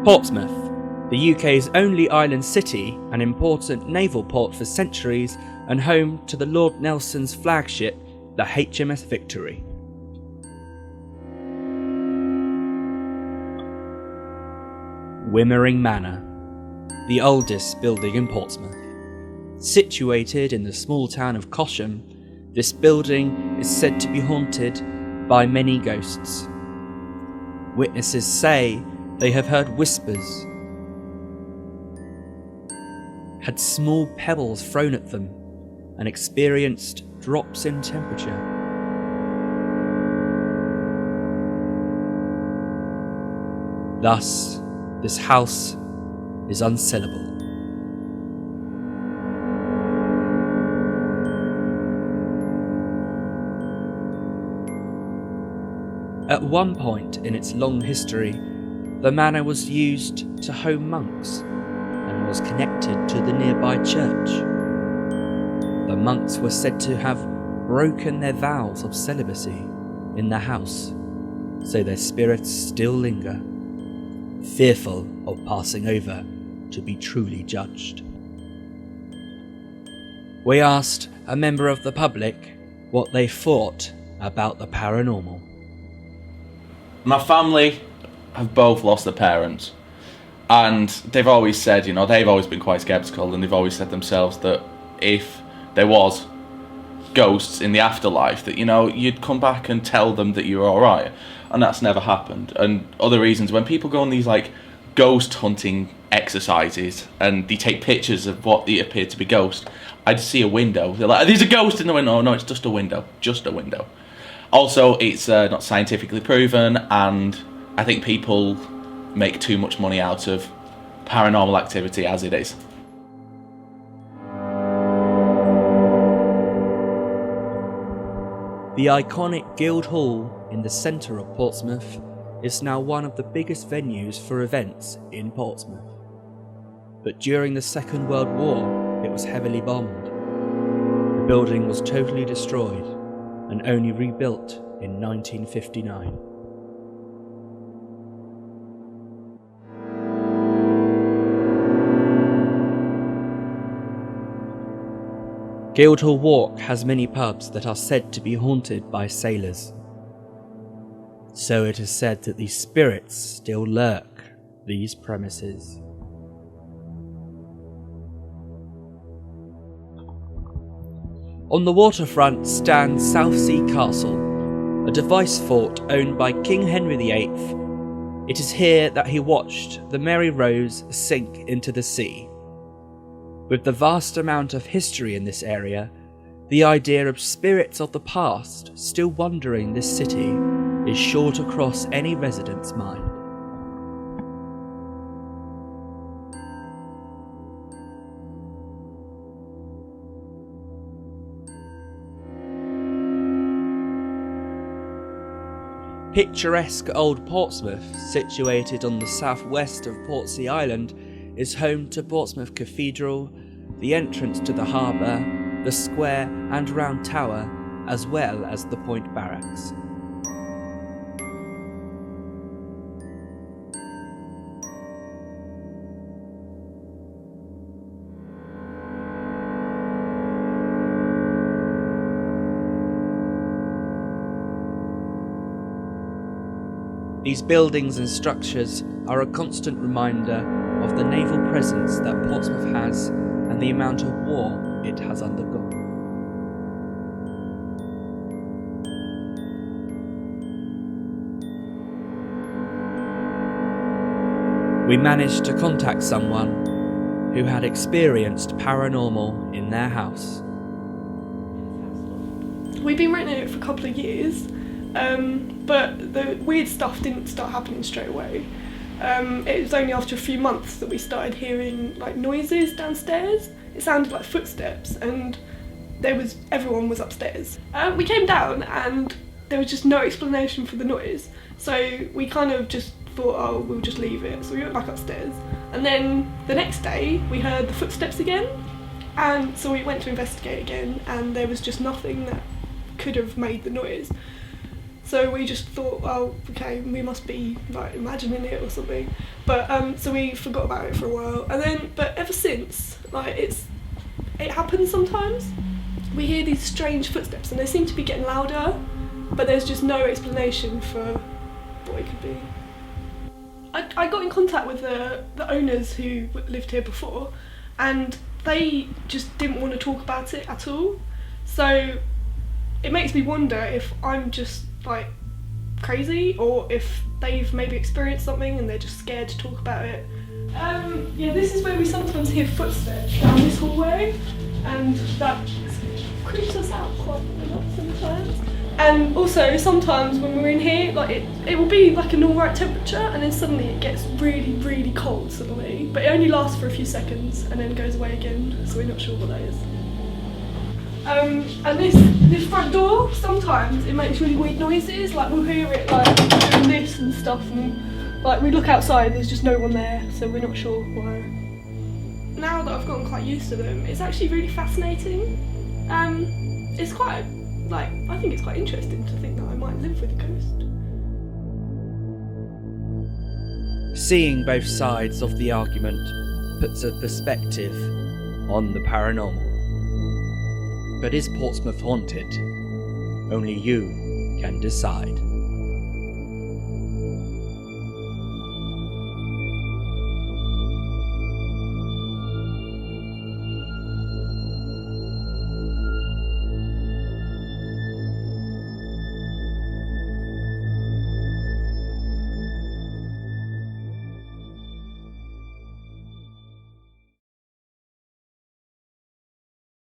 Portsmouth, the UK's only island city, an important naval port for centuries and home to the Lord Nelson's flagship, the HMS Victory. Wimmering Manor, the oldest building in Portsmouth. Situated in the small town of Cosham, this building is said to be haunted by many ghosts. Witnesses say they have heard whispers, had small pebbles thrown at them, and experienced drops in temperature. Thus, this house is unsellable. At one point in its long history, the manor was used to home monks and was connected to the nearby church. The monks were said to have broken their vows of celibacy in the house, so their spirits still linger, fearful of passing over to be truly judged. We asked a member of the public what they thought about the paranormal. My family have both lost their parents, and they've always said, they've always been quite sceptical, and they've always said themselves that if there was ghosts in the afterlife, that, you'd come back and tell them that you're alright, and that's never happened. And other reasons, when people go on these, ghost hunting exercises, and they take pictures of what they appear to be ghosts, I'd see a window. They're like, there's a ghost in the window. No, it's just a window. Just a window. Also, it's not scientifically proven, and I think people make too much money out of paranormal activity as it is. The iconic Guildhall in the centre of Portsmouth is now one of the biggest venues for events in Portsmouth. But during the Second World War, it was heavily bombed. The building was totally destroyed and only rebuilt in 1959. Guildhall Walk has many pubs that are said to be haunted by sailors. So it is said that these spirits still lurk these premises. On the waterfront stands Southsea Castle, a device fort owned by King Henry VIII. It is here that he watched the Mary Rose sink into the sea. With the vast amount of history in this area, the idea of spirits of the past still wandering this city is sure to cross any resident's mind. Picturesque old Portsmouth, situated on the southwest of Portsea Island, is home to Portsmouth Cathedral, the entrance to the harbour, the square and round tower, as well as the Point Barracks. These buildings and structures are a constant reminder of the naval presence that Portsmouth has and the amount of war it has undergone. We managed to contact someone who had experienced paranormal in their house. We've been renting it for a couple of years. But the weird stuff didn't start happening straight away. It was only after a few months that we started hearing noises downstairs. It sounded like footsteps, and everyone was upstairs. We came down and there was just no explanation for the noise, so we kind of just thought, oh, we'll just leave it. So we went back upstairs, and then the next day we heard the footsteps again, and so we went to investigate again, and there was just nothing that could have made the noise. So we just thought, well, okay, we must be like imagining it or something. But so we forgot about it for a while, and then but ever since, like it happens sometimes. We hear these strange footsteps, and they seem to be getting louder, but there's just no explanation for what it could be. I got in contact with the owners who lived here before, and they just didn't want to talk about it at all. So it makes me wonder if I'm just like crazy, or if they've maybe experienced something and they're just scared to talk about it. Yeah, this is where we sometimes hear footsteps down this hallway, and that creeps us out quite a lot sometimes. And also sometimes when we're in here, like it will be like an alright temperature, and then suddenly it gets really, really cold suddenly. But it only lasts for a few seconds and then goes away again, so we're not sure what that is. And this front door, sometimes it makes really weird noises, like we'll hear it like doing this and stuff, and like we look outside, there's just no one there, so we're not sure why. Now that I've gotten quite used to them, it's actually really fascinating. It's quite, like, I think it's quite interesting to think that I might live with a ghost. Seeing both sides of the argument puts a perspective on the paranormal. But is Portsmouth haunted? Only you can decide.